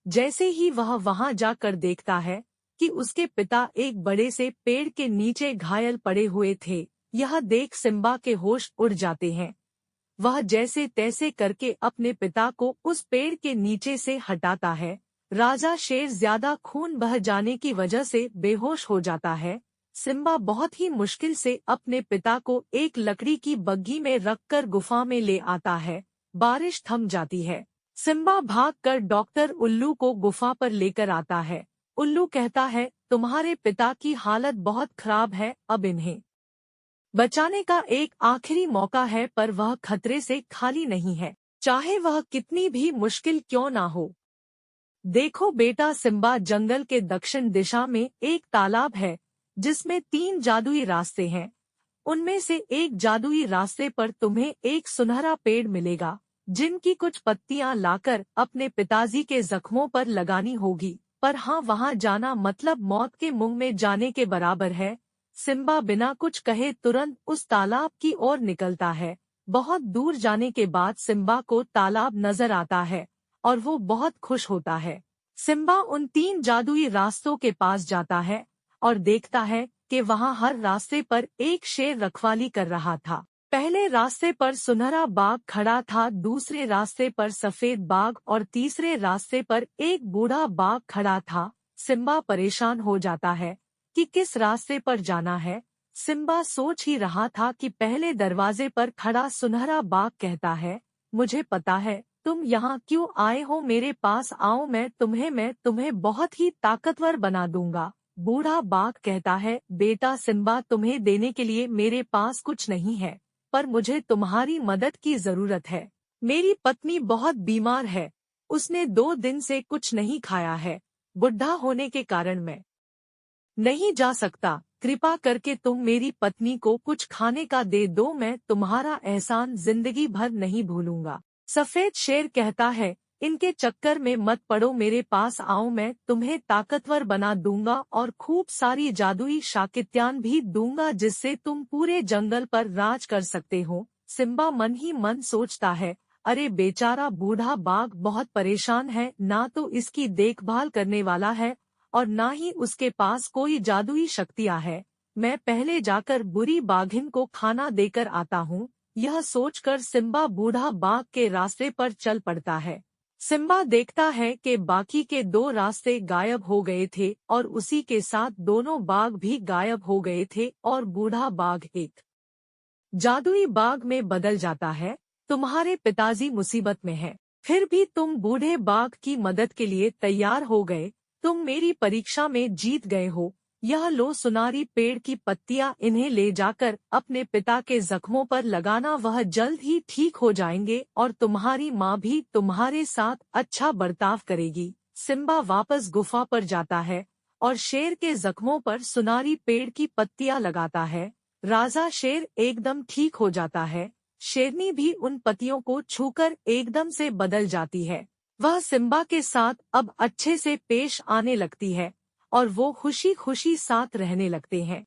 जैसे ही वह वहां जाकर देखता है कि उसके पिता एक बड़े से पेड़ के नीचे घायल पड़े हुए थे, यह देख सिम्बा के होश उड़ जाते हैं। वह जैसे तैसे करके अपने पिता को उस पेड़ के नीचे से हटाता है। राजा शेर ज्यादा खून बह जाने की वजह से बेहोश हो जाता है। सिम्बा बहुत ही मुश्किल से अपने पिता को एक लकड़ी की बग्घी में रखकर गुफा में ले आता है। बारिश थम जाती है। सिम्बा भागकर डॉक्टर उल्लू को गुफा पर लेकर आता है। उल्लू कहता है, तुम्हारे पिता की हालत बहुत खराब है, अब इन्हें बचाने का एक आखिरी मौका है, पर वह खतरे से खाली नहीं है, चाहे वह कितनी भी मुश्किल क्यों ना हो। देखो बेटा सिम्बा, जंगल के दक्षिण दिशा में एक तालाब है जिसमें 3 जादुई रास्ते हैं। उनमें से एक जादुई रास्ते पर तुम्हें एक सुनहरा पेड़ मिलेगा, जिनकी कुछ पत्तियां लाकर अपने पिताजी के जख्मों पर लगानी होगी। पर हाँ, वहां जाना मतलब मौत के मुंह में जाने के बराबर है। सिम्बा बिना कुछ कहे तुरंत उस तालाब की ओर निकलता है। बहुत दूर जाने के बाद सिम्बा को तालाब नजर आता है और वो बहुत खुश होता है। सिम्बा उन 3 जादुई रास्तों के पास जाता है और देखता है कि वहां हर रास्ते पर एक शेर रखवाली कर रहा था। पहले रास्ते पर सुनहरा बाघ खड़ा था, दूसरे रास्ते पर सफेद बाघ और तीसरे रास्ते पर एक बूढ़ा बाघ खड़ा था। सिम्बा परेशान हो जाता है कि किस रास्ते पर जाना है। सिम्बा सोच ही रहा था कि पहले दरवाजे पर खड़ा सुनहरा बाघ कहता है, मुझे पता है तुम यहाँ क्यों आए हो, मेरे पास आओ, मैं तुम्हें बहुत ही ताकतवर बना दूंगा। बूढ़ा बाघ कहता है, बेटा सिम्बा, तुम्हें देने के लिए मेरे पास कुछ नहीं है, पर मुझे तुम्हारी मदद की जरूरत है। मेरी पत्नी बहुत बीमार है, उसने 2 दिन से कुछ नहीं खाया है। बुढ़ा होने के कारण मैं नहीं जा सकता। कृपा करके तुम मेरी पत्नी को कुछ खाने का दे दो, मैं तुम्हारा एहसान जिंदगी भर नहीं भूलूंगा। सफेद शेर कहता है, इनके चक्कर में मत पड़ो, मेरे पास आओ, मैं तुम्हें ताकतवर बना दूंगा और खूब सारी जादुई शाकित्यान भी दूंगा, जिससे तुम पूरे जंगल पर राज कर सकते हो। सिम्बा मन ही मन सोचता है, अरे बेचारा बूढ़ा बाघ बहुत परेशान है, ना तो इसकी देखभाल करने वाला है और ना ही उसके पास कोई जादुई शक्तियां है। मैं पहले जाकर बुरी बाघिन को खाना देकर आता हूँ। यह सोचकर सिम्बा बूढ़ा बाघ के रास्ते पर चल पड़ता है। सिम्बा देखता है कि बाकी के 2 रास्ते गायब हो गए थे और उसी के साथ दोनों बाघ भी गायब हो गए थे और बूढ़ा बाघ एक जादुई बाघ में बदल जाता है। तुम्हारे पिताजी मुसीबत में हैं, फिर भी तुम बूढ़े बाघ की मदद के लिए तैयार हो गए। तुम मेरी परीक्षा में जीत गए हो। यह लो सुनारी पेड़ की पत्तियां, इन्हें ले जाकर अपने पिता के जख्मों पर लगाना, वह जल्द ही ठीक हो जाएंगे और तुम्हारी माँ भी तुम्हारे साथ अच्छा बर्ताव करेगी। सिम्बा वापस गुफा पर जाता है और शेर के जख्मों पर सुनारी पेड़ की पत्तियां लगाता है। राजा शेर एकदम ठीक हो जाता है। शेरनी भी उन पत्तियों को छूकर एकदम से बदल जाती है। वह सिम्बा के साथ अब अच्छे से पेश आने लगती है और वो खुशी खुशी साथ रहने लगते हैं।